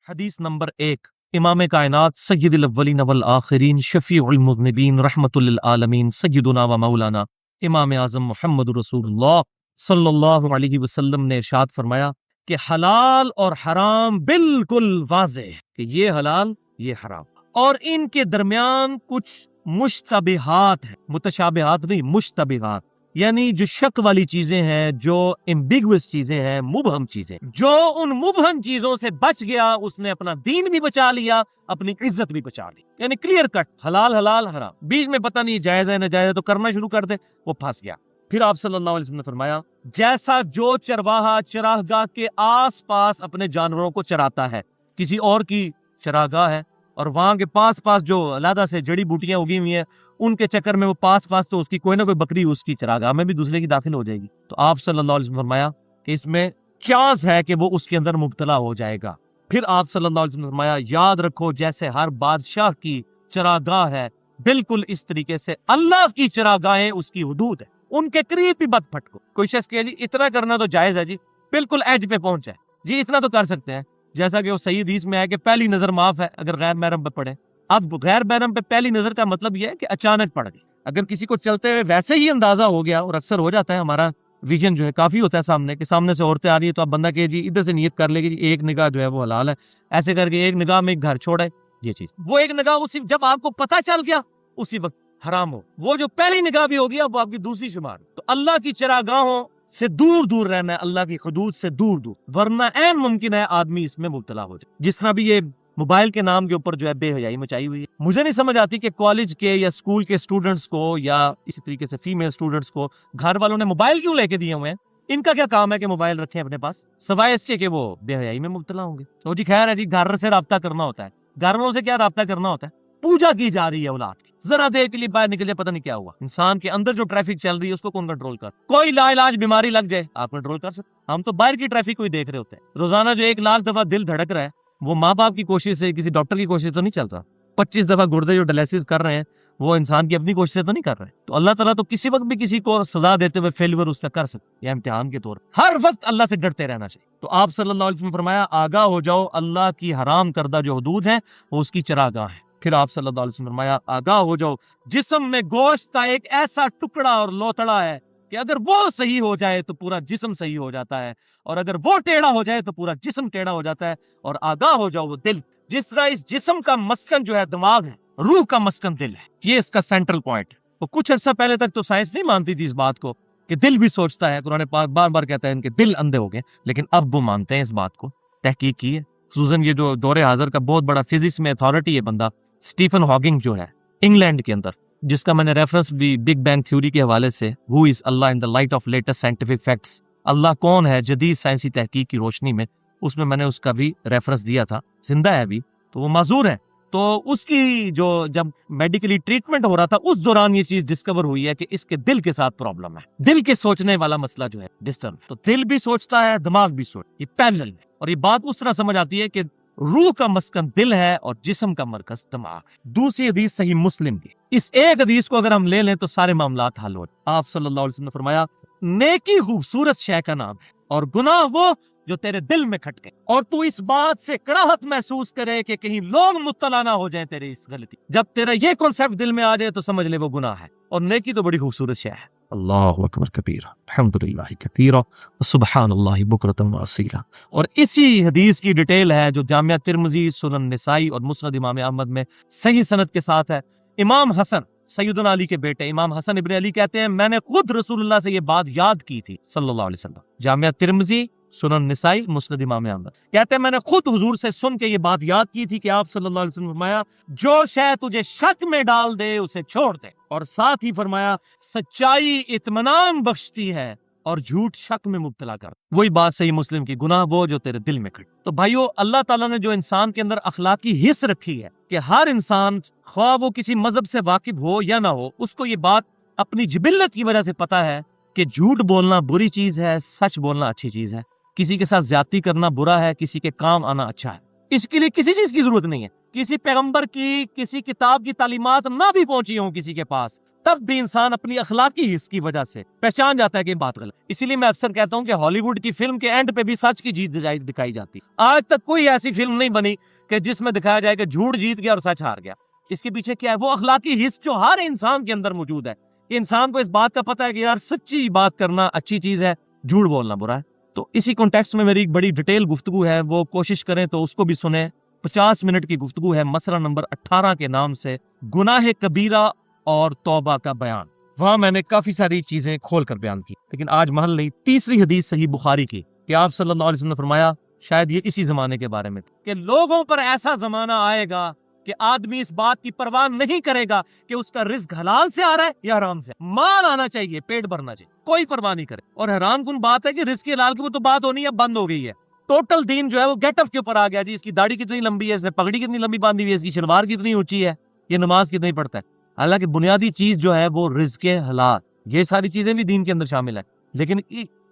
حدیث نمبر 1، امام کائنات سید الاولین والآخرین شفیع المذنبین رحمت للعالمین سیدنا و مولانا امام اعظم محمد رسول اللہ صلی اللہ علیہ وسلم نے ارشاد فرمایا کہ حلال اور حرام بالکل واضح ہے کہ یہ حلال یہ حرام، اور ان کے درمیان کچھ مشتبہات ہیں، متشابہات نہیں، مشتبہات، یعنی جو شک والی چیزیں ہیں، جو ایمبیگوس چیزیں ہیں، مبہم چیزیں، جو ان مبہم چیزوں سے بچ گیا اس نے اپنا دین بھی بچا لیا، اپنی عزت بھی بچا لی، یعنی کلیئر کٹ، حلال حلال حرام، بیچ میں پتہ نہیں جائز ہے ناجائز ہے تو کرنا شروع کر دے، وہ پھنس گیا۔ پھر آپ صلی اللہ علیہ وسلم نے فرمایا جیسا جو چرواہا چراگاہ کے آس پاس اپنے جانوروں کو چراتا ہے، کسی اور کی چراگاہ ہے اور وہاں کے پاس جو علیحدہ سے جڑی بوٹیاں اگی ہوئی ہیں ان کے چکر میں وہ پاس تو اس کی کوئی نہ کوئی بکری اس کی چراگاہ میں بھی دوسرے کی داخل ہو جائے گی، تو آپ صلی اللہ علیہ وسلم نے فرمایا کہ اس میں چانس ہے کہ وہ اس کے اندر مبتلا ہو جائے گا۔ پھر آپ صلی اللہ علیہ وسلم نے فرمایا یاد رکھو جیسے ہر بادشاہ کی چراگاہ ہے، بالکل اس طریقے سے اللہ کی چراگاہیں اس کی حدود ہے، ان کے قریب بھی مت پھٹکو۔ کوئی شخص کہ جی اتنا کرنا تو جائز ہے، جی بالکل ایج پہ پہنچ جائے، جی اتنا تو کر سکتے ہیں، جیسا کہ وہ صحیح حدیث میں ہے کہ پہلی نظر معاف ہے اگر غیر محرم پہ پڑے۔ اب غیر محرم پہ پہلی نظر کا مطلب یہ ہے کہ اچانک پڑ گئی، اگر کسی کو چلتے ہوئے ویسے ہی اندازہ ہو گیا، اور اکثر ہو جاتا ہے، ہمارا ویژن جو ہے کافی ہوتا ہے سامنے کہ سامنے سے عورتیں آ رہی ہے تو اب بندہ کہ جی ادھر سے نیت کر لے گی جی ایک نگاہ جو ہے وہ حلال ہے، ایسے کر کے ایک نگاہ میں گھر چھوڑے، یہ چیز وہ ایک نگاہ اسی جب آپ کو پتہ چل گیا اسی وقت حرام ہو، وہ جو پہلی نگاہ بھی ہوگی اب وہ آپ کی دوسری شمار، تو اللہ کی چراگاہوں سے دور دور رہنا ہے، اللہ کی حدود سے دور دور، ورنہ عین ممکن ہے آدمی اس میں مبتلا ہو جائے۔ جس طرح بھی یہ موبائل کے نام کے اوپر جو ہے بے حیائی مچائی ہوئی ہے، مجھے نہیں سمجھ آتی کہ کالج کے یا اسکول کے اسٹوڈنٹس کو یا اسی طریقے سے فیمیل اسٹوڈنٹس کو گھر والوں نے موبائل کیوں لے کے دیے ہوئے ہیں؟ ان کا کیا کام ہے کہ موبائل رکھیں اپنے پاس سوائے اس کے کہ وہ بے حیائی میں مبتلا ہوں گے؟ تو جی خیر ہے جی، گھر سے رابطہ کرنا ہوتا ہے، گھر والوں سے کیا رابطہ کرنا ہوتا ہے؟ پوجا کی جا رہی ہے اولاد کی، ذرا دیر کے لیے باہر نکل جائے پتہ نہیں کیا ہوا، انسان کے اندر جو ٹریفک چل رہی ہے اس کو کون کنٹرول کر؟ کوئی لا علاج بیماری لگ جائے آپ کنٹرول کر سکتے، ہم تو باہر کی ٹریفک کو ہی دیکھ رہے ہوتے ہیں، روزانہ جو 1,00,000 دفعہ دل دھڑک رہا ہے وہ ماں باپ کی کوشش سے، کسی ڈاکٹر کی کوشش تو نہیں چل رہا، 25 دفعہ گردے جو ڈائلسس کر رہے ہیں وہ انسان کی اپنی کوشش سے تو نہیں کر رہے، تو اللہ تعالیٰ تو کسی وقت بھی کسی کو سزا دیتے ہوئے فیلور اس کا کر سکتے، یا امتحان کے طور ہر وقت اللہ سے ڈرتے رہنا چاہیے۔ تو آپ صلی اللہ علیہ وسلم نے فرمایا آگاہ ہو جاؤ اللہ کی حرام کردہ جو حدود ہیں وہ اس کی چراگاہ ہے۔ پھر آپ صلی اللہ علیہ وسلم نے فرمایا آگاہ ہو جاؤ جسم میں گوشت کا ایک ایسا ٹکڑا اور لوتڑا ہے کہ اگر وہ صحیح ہو جائے تو پورا جسم صحیح ہو جاتا ہے، اور اگر وہ ٹیڑھا ہو جائے تو پورا جسم ٹیڑھا ہو جاتا ہے۔ اور آگاہ ہو جاؤ وہ دل، جس طرح اس جسم کا مسکن جو ہے دماغ ہے، روح کا مسکن دل ہے، یہ اس کا سینٹرل پوائنٹ ہے۔ وہ کچھ عرصہ پہلے تک تو سائنس نہیں مانتی تھی اس بات کو کہ دل بھی سوچتا ہے، قرآن پاک بار بار کہتا ہے ان کے دل اندھے ہو گئے، لیکن اب وہ مانتے ہیں اس بات کو، تحقیق کی ہے، خصوصاً یہ جو دور حاضر کا بہت بڑا فزکس میں اتھارٹی ہے بندہ اسٹیفن ہاکنگ جو ہے انگلینڈ کے اندر، جس کا میں نے ریفرنس بھی بگ بینگ تھیوری کے حوالے سے، who is Allah in the light of latest scientific facts, اللہ کون ہے جدید سائنسی تحقیق کی روشنی میں، اس میں نے اس کا بھی ریفرنس دیا تھا، زندہ ہے ابھی تو وہ معذور ہے، تو اس کی جو جب میڈیکلی ٹریٹمنٹ ہو رہا تھا اس دوران یہ چیز ڈسکور ہوئی ہے کہ اس کے دل کے ساتھ پرابلم ہے، دل کے سوچنے والا مسئلہ جو ہے ڈسٹرب، تو دل بھی سوچتا ہے دماغ بھی یہ پیرلل ہے، اور یہ بات اس طرح سمجھ آتی ہے کہ روح کا مسکن دل ہے اور جسم کا مرکز دماغ ہے۔ دوسری حدیث صحیح مسلم کی، اس ایک حدیث کو اگر ہم لے لیں تو سارے معاملات حل ہو جائیں۔ آپ صلی اللہ علیہ وسلم نے فرمایا نیکی خوبصورت شے کا نام ہے اور گناہ وہ جو تیرے دل میں کھٹکے، اور تو اس بات سے کراہت محسوس کرے کہ کہیں لوگ مطلع نہ ہو جائیں تیرے اس غلطی، جب تیرا یہ کانسیپٹ دل میں آ جائے تو سمجھ لے وہ گناہ ہے، اور نیکی تو بڑی خوبصورت شے ہے۔ اللہ اکبر کبیرہ، الحمدللہ کثیرہ، سبحان اللہ بکرۃ و اصیلا۔ اور اسی حدیث کی ڈیٹیل ہے جو جامعہ ترمذی، سنن نسائی اور مسند امام احمد میں صحیح سند کے ساتھ ہے۔ امام حسن سیدنا علی کے بیٹے امام حسن ابن علی کہتے ہیں میں نے خود رسول اللہ سے یہ بات یاد کی تھی صلی اللہ علیہ وسلم، جامعہ ترمذی، سنن نسائی، مسند امام احمد، کہتے ہیں میں نے خود حضور سے سن کے یہ بات یاد کی تھی کہ آپ صلی اللہ علیہ وسلم نے فرمایا جو شے تجھے شک میں ڈال دے اسے چھوڑ دے، اور ساتھ ہی فرمایا سچائی اطمینان بخشتی ہے اور جھوٹ شک میں مبتلا کر۔ وہی بات صحیح مسلم کی، گناہ وہ جو تیرے دل میں کھڑے۔ تو بھائیو، اللہ تعالیٰ نے جو انسان کے اندر اخلاقی حص رکھی ہے کہ ہر انسان خواہ وہ کسی مذہب سے واقف ہو یا نہ ہو، اس کو یہ بات اپنی جبلت کی وجہ سے پتا ہے کہ جھوٹ بولنا بری چیز ہے، سچ بولنا اچھی چیز ہے، کسی کے ساتھ زیادتی کرنا برا ہے، کسی کے کام آنا اچھا ہے۔ اس کے لیے کسی چیز کی ضرورت نہیں ہے، کسی پیغمبر کی، کسی کتاب کی تعلیمات نہ بھی پہنچی ہوں کسی کے پاس، تب بھی انسان اپنی اخلاقی حص کی وجہ سے پہچان جاتا ہے کہ بات غلط. اسی لیے میں اکثر کہتا ہوں کہ ہالی ووڈ کی فلم کے اینڈ پہ بھی سچ کی جیت دکھائی جاتی. آج تک کوئی ایسی فلم نہیں بنی کہ جس میں دکھایا جائے کہ جھوٹ جیت گیا اور سچ ہار گیا. اس کے پیچھے کیا ہے؟ وہ اخلاقی حص جو ہر انسان کے اندر موجود ہے. انسان کو اس بات کا پتہ ہے کہ یار سچی بات کرنا اچھی چیز ہے، جھوٹ بولنا برا ہے. تو اسی کانٹیکسٹ میں میری ایک بڑی ڈیٹیل گفتگو ہے، وہ کوشش کریں تو اس کو بھی سنیں. 50 منٹ کی گفتگو ہے، مسئلہ نمبر 18 کے نام سے گناہ کبیرہ اور توبہ کا بیان. وہاں میں نے کافی ساری چیزیں کھول کر بیان کی، لیکن آج محل نہیں. تیسری حدیث صحیح بخاری کی کہ آپ صلی اللہ علیہ وسلم نے فرمایا، شاید یہ اسی زمانے کے بارے میں، کہ لوگوں پر ایسا زمانہ آئے گا کہ آدمی اس بات کی پرواہ نہیں کرے گا کہ اس کا رزق حلال سے آ رہا ہے یا حرام سے. مال آنا چاہیے، پیٹ بھرنا چاہیے، کوئی پرواہ نہیں کرے. اور حیران کن بات ہے کہ رزق حلال کی وہ تو بات ہونی ہے، بند ہو گئی ہے. ٹوٹل دین جو ہے وہ گیٹ اپ کے اوپر آ گیا جی. اس کی داڑھی کتنی لمبی ہے، اس نے پگڑی کتنی لمبی باندھی ہوئی ہے، اس کی شلوار کتنی اونچی ہے، یہ نماز کتنی پڑھتا ہے. حالانکہ بنیادی چیز جو ہے وہ رزق حلال، یہ ساری چیزیں بھی دین کے اندر شامل ہے. لیکن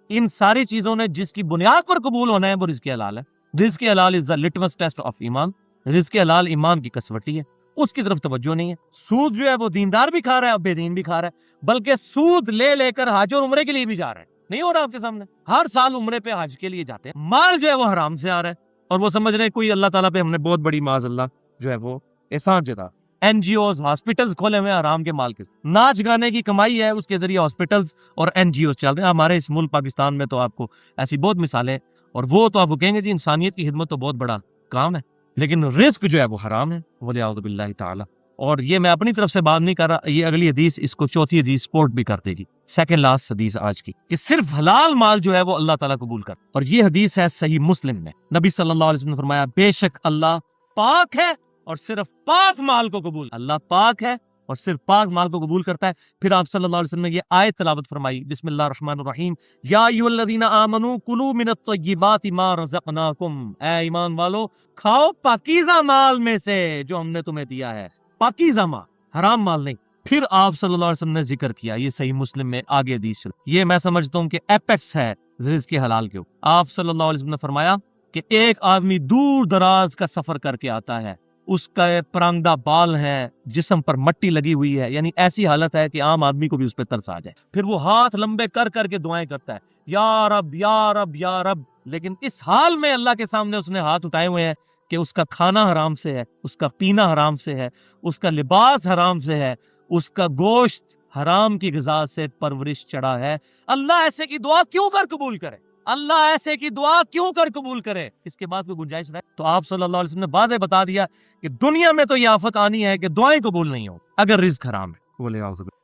ان ساری چیزوں نے جس کی بنیاد پر قبول ہونا ہے وہ رزق حلال ہے. رزق حلال از دا لٹمس ٹیسٹ آف ایمان. رزق حلال ایمان کی کسوٹی ہے، اس کی طرف توجہ نہیں ہے. سود جو ہے وہ دیندار بھی کھا رہا ہے اور بے دین بھی کھا رہا ہے، بلکہ سود لے لے کر حج اور عمرے کے لیے بھی جا رہا ہے. نہیں ہو رہا آپ کے سامنے؟ ہر سال عمرے پہ حج کے لیے جاتے ہیں. مال جو ہے وہ حرام سے آ رہا ہے اور وہ سمجھ رہے ہیں کوئی اللہ تعالیٰ پہ ہم نے بہت بڑی معاذ اللہ جو ہے وہ احسان جتا. این جی اوز، ہاسپٹلز کھولے ہوئے حرام کے مال کے، ناچ گانے کی کمائی ہے اس کے ذریعے ہاسپٹلز اور این جی اوز چل رہے ہیں. ہمارے اس ملک پاکستان میں تو آپ کو ایسی بہت مثالیں، اور وہ تو آپ کو کہیں گے جی انسانیت کی خدمت تو بہت بڑا کام ہے، لیکن رزق جو ہے وہ حرام ہے. وَلِعَوْذُ بِاللَّهِ تعالی. اور یہ میں اپنی طرف سے بات نہیں کر رہا، یہ اگلی حدیث اس کو چوتھی حدیث سپورٹ بھی کر دے گی. سیکنڈ لاسٹ حدیث آج کی، کہ صرف حلال مال جو ہے وہ اللہ تعالیٰ قبول کر. اور یہ حدیث ہے صحیح مسلم میں. نبی صلی اللہ علیہ وسلم نے فرمایا، بے شک اللہ پاک ہے اور صرف پاک مال کو قبول. اللہ پاک ہے اور صرف پاک مال کو قبول کرتا ہے. پھر آپ صلی اللہ علیہ وسلم نے یہ آیت تلاوت فرمائی، بسم اللہ الرحمن الرحیم، یا ایھا الذین آمنوا کلوا من الطیبات ما رزقناکم. اے ایمان والو، کھاؤ پاکیزہ مال میں سے جو ہم نے تمہیں دیا ہے. پاکیزہ مال، حرام مال نہیں. پھر آپ صلی اللہ علیہ وسلم نے ذکر کیا، یہ صحیح مسلم میں آگے حدیث چل، یہ میں سمجھتا ہوں کہ ایپیکس ہے رزق کے حلال کے اوپر. آپ صلی اللہ علیہ وسلم نے فرمایا کہ ایک آدمی دور دراز کا سفر کر کے آتا ہے، اس کا پرانگدہ بال ہے، جسم پر مٹی لگی ہوئی ہے، یعنی ایسی حالت ہے کہ عام آدمی کو بھی اس پہ ترس آ جائے. پھر وہ ہاتھ لمبے کر کر کے دعائیں کرتا ہے، یا رب یا رب یا رب. لیکن اس حال میں اللہ کے سامنے اس نے ہاتھ اٹھائے ہوئے ہیں کہ اس کا کھانا حرام سے ہے، اس کا پینا حرام سے ہے، اس کا لباس حرام سے ہے، اس کا گوشت حرام کی غذا سے پرورش چڑھا ہے. اللہ ایسے کی دعا کیوں کر قبول کرے؟ اللہ ایسے کی دعا کیوں کر قبول کرے؟ اس کے بعد کوئی گنجائش رہے؟ تو آپ صلی اللہ علیہ وسلم نے واضح بتا دیا کہ دنیا میں تو یہ آفت آنی ہے کہ دعائیں قبول نہیں ہوں اگر رزق حرام ہے.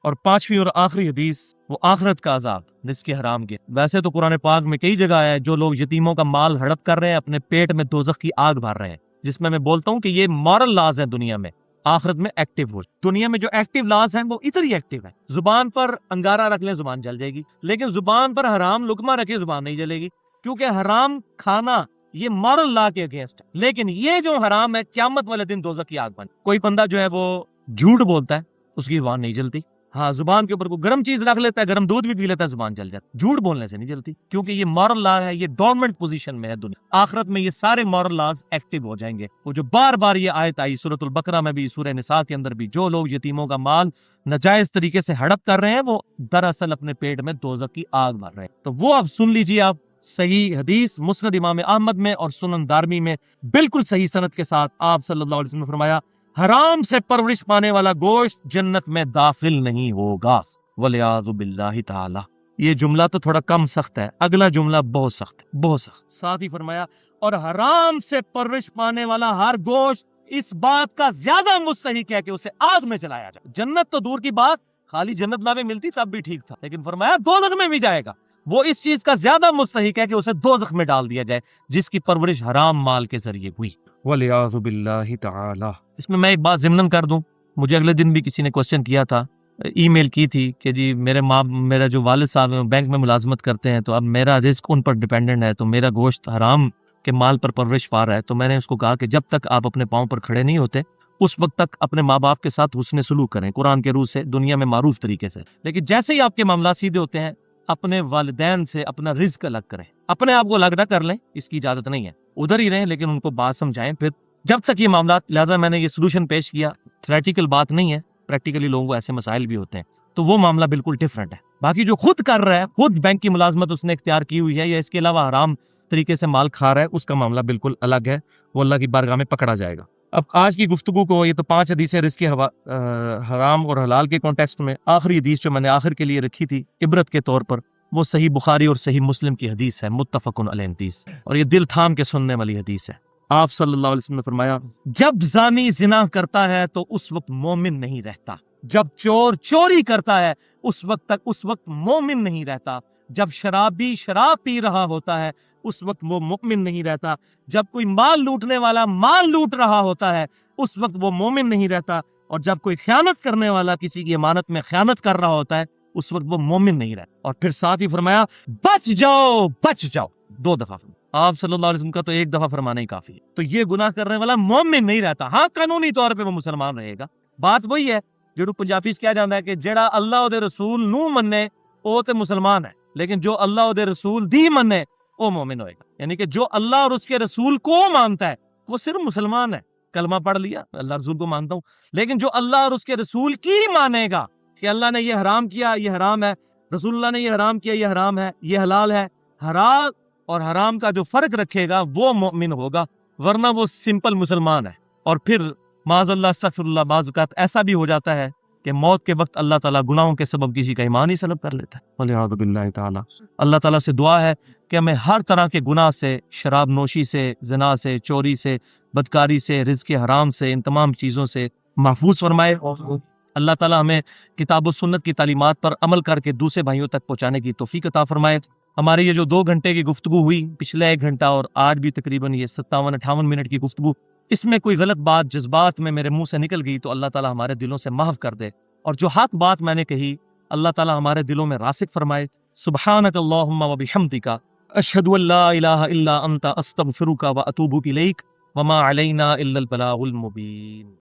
اور پانچویں اور آخری حدیث، وہ آخرت کا عذاب رزق حرام کے. ویسے تو قرآن پاک میں کئی جگہ ہے جو لوگ یتیموں کا مال ہڑپ کر رہے ہیں، اپنے پیٹ میں دوزخ کی آگ بھر رہے ہیں، جس میں بولتا ہوں کہ یہ مورل لاز ہے دنیا میں، آخرت میں ایکٹیو ہو. دنیا میں جو ایکٹیو لاز ہیں وہ ادھر ہی ایکٹیو ہے. زبان پر انگارہ رکھ لیں زبان جل جائے گی، لیکن زبان پر حرام لقمہ رکھے زبان نہیں جلے گی، کیونکہ حرام کھانا یہ مورل لا کے اگینسٹ ہے. لیکن یہ جو حرام ہے قیامت والے دن دوزخ کی آگ بن. کوئی بندہ جو ہے وہ جھوٹ بولتا ہے، اس کی زبان نہیں جلتی. ہاں، زبان کے اوپر کوئی گرم چیز رکھ لیتا ہے، گرم دودھ بھی پی لیتا ہے، زبان جل جاتی. جھوٹ بولنے سے نہیں جلتی، کیونکہ یہ مورل لا ہے، یہ ڈورمنٹ پوزیشن میں ہے دنیا. آخرت میں یہ سارے مورل لاز ایکٹیو ہو جائیں گے. وہ جو بار بار یہ آیت آئی سورۃ البقرہ میں بھی، سورہ نساء کے اندر بھی، جو لوگ یتیموں کا مال ناجائز طریقے سے ہڑپ کر رہے ہیں وہ دراصل اپنے پیٹ میں دوزخ کی آگ بھر رہے ہیں. تو وہ آپ سن لیجیے. آپ صحیح حدیث مسند امام احمد میں اور سنن دارمی میں بالکل صحیح سند کے ساتھ آپ صلی اللہ علیہ وسلم نے فرمایا، حرام سے پرورش پانے والا گوشت جنت میں داخل نہیں ہوگا. وَلِعَاذُ بِاللَّهِ تعالی. یہ جملہ تو تھوڑا کم سخت ہے، اگلا جملہ بہت سخت ہے، بہت سخت. ساتھ ہی فرمایا، اور حرام سے پرورش پانے والا ہر گوشت اس بات کا زیادہ مستحق ہے کہ اسے آگ میں جلایا جائے. جنت تو دور کی بات، خالی جنت نہ بھی ملتی تب بھی ٹھیک تھا، لیکن فرمایا دوزخ میں بھی جائے گا. وہ اس چیز کا زیادہ مستحق ہے کہ اسے دوزخ میں ڈال دیا جائے جس کی پرورش حرام مال کے ذریعے ہوئی. وَلِعَاذُ بِاللَّهِ تعالی. اس میں ایک بات ضمناً کر دوں، مجھے اگلے دن بھی کسی نے کوسچن کیا تھا، ای میل کی تھی کہ جی میرا جو والد صاحب ہیں بینک میں ملازمت کرتے ہیں، تو اب میرا رزق ان پر ڈیپینڈنٹ ہے، تو میرا گوشت حرام کے مال پر پرورش پا رہا ہے. تو میں نے اس کو کہا کہ جب تک آپ اپنے پاؤں پر کھڑے نہیں ہوتے اس وقت تک اپنے ماں باپ کے ساتھ حسن سلوک کریں، قرآن کے روح سے، دنیا میں معروف طریقے سے. لیکن جیسے ہی آپ کے معاملات سیدھے ہوتے ہیں، اپنے والدین سے اپنا رزق الگ کریں. اپنے آپ کو الگ نہ کر لیں، اس کی اجازت نہیں ہے، ادھر ہی رہیں، لیکن ان کو بات سمجھائیں. پھر جب تک یہ معاملات، لہٰذا میں نے یہ سولوشن پیش کیا، تھریٹیکل بات نہیں ہے، پریکٹیکلی لوگوں کو ایسے مسائل بھی ہوتے ہیں. تو وہ معاملہ بالکل ڈفرنٹ ہے. باقی جو خود کر رہا ہے، خود بینک کی ملازمت اس نے اختیار کی ہوئی ہے یا اس کے علاوہ حرام طریقے سے مال کھا رہا ہے، اس کا معاملہ بالکل الگ ہے، وہ اللہ کی بارگاہ میں پکڑا جائے گا. اب آج کی گفتگو کو، یہ تو 5 حدیثیں رزق حرام اور حلال کے کانٹیکسٹ میں، آخری حدیث جو میں نے آخر کے لیے رکھی تھی عبرت کے طور پر، وہ صحیح بخاری اور صحیح مسلم کی حدیث ہے، متفق علیہ حدیث، اور یہ دل تھام کے سننے والی حدیث ہے. آپ صلی اللہ علیہ وسلم نے فرمایا، جب زانی زنا کرتا ہے تو اس وقت مومن نہیں رہتا، جب چور چوری کرتا ہے اس وقت مومن نہیں رہتا، جب شرابی شراب پی رہا ہوتا ہے اس وقت وہ مومن نہیں رہتا، جب کوئی مال لوٹنے والا مال لوٹ رہا ہوتا ہے اس وقت وہ مومن نہیں رہتا، اور جب کوئی خیانت کرنے والا کسی کی امانت میں خیانت کر رہا ہوتا ہے اس وقت وہ مومن نہیں رہتا. اور پھر ساتھ ہی فرمایا، بچ جاؤ بچ جاؤ، 2 دفعہ. آپ صلی اللہ علیہ وسلم کا تو 1 دفعہ فرمانا ہی کافی ہے. تو یہ گناہ کرنے والا مومن نہیں رہتا. ہاں قانونی طور پہ وہ مسلمان رہے گا. بات وہی ہے جو پنجابی کیا جاتا ہے کہ جڑا اللہ دے رسول نو مننے وہ تے مسلمان ہے، لیکن جو اللہ دے رسول دی مننے وہ مومن ہوئے گا. یعنی کہ جو اللہ اور اس کے رسول کو مانتا ہے وہ صرف مسلمان ہے. کلمہ پڑھ لیا، اللہ رسول کو مانتا ہوں، لیکن جو اللہ اور اس کے رسول کی مانے گا کہ اللہ نے یہ حرام کیا یہ حرام ہے، رسول اللہ نے یہ حرام کیا یہ حرام ہے، یہ حلال ہے، حلال اور حرام کا جو فرق رکھے گا وہ مومن ہوگا، ورنہ وہ سمپل مسلمان ہے. اور پھر معاذ اللہ استغفر اللہ، بعض اوقات ایسا بھی ہو جاتا ہے کہ موت کے وقت اللہ تعالیٰ گناہوں کے سبب کسی کا ایمان ہی سلب کر لیتا ہے. وَلِعَاذُ بِاللَّهِ تعالیٰ. اللہ تعالیٰ سے دعا ہے کہ ہمیں ہر طرح کے گناہ سے، شراب نوشی سے، زنا سے، چوری سے، بدکاری سے، رزق حرام سے، ان تمام چیزوں سے محفوظ فرمائے. اللہ تعالیٰ ہمیں کتاب و سنت کی تعلیمات پر عمل کر کے دوسرے بھائیوں تک پہنچانے کی توفیق عطا فرمائے. ہماری یہ جو 2 گھنٹے کی گفتگو ہوئی، پچھلے 1 گھنٹہ اور آج بھی تقریباً یہ 57-58 منٹ کی گفتگو، اس میں کوئی غلط بات جذبات میں میرے منہ سے نکل گئی تو اللہ تعالیٰ ہمارے دلوں سے محو کر دے، اور جو حق بات میں نے کہی اللہ تعالیٰ ہمارے دلوں میں راسخ فرمائے. سبحانک اللہم و بحمدک، اشہد ان لا الہ الا انت، استغفرک و اتوب الیک، وما علینا الا البلاغ المبین.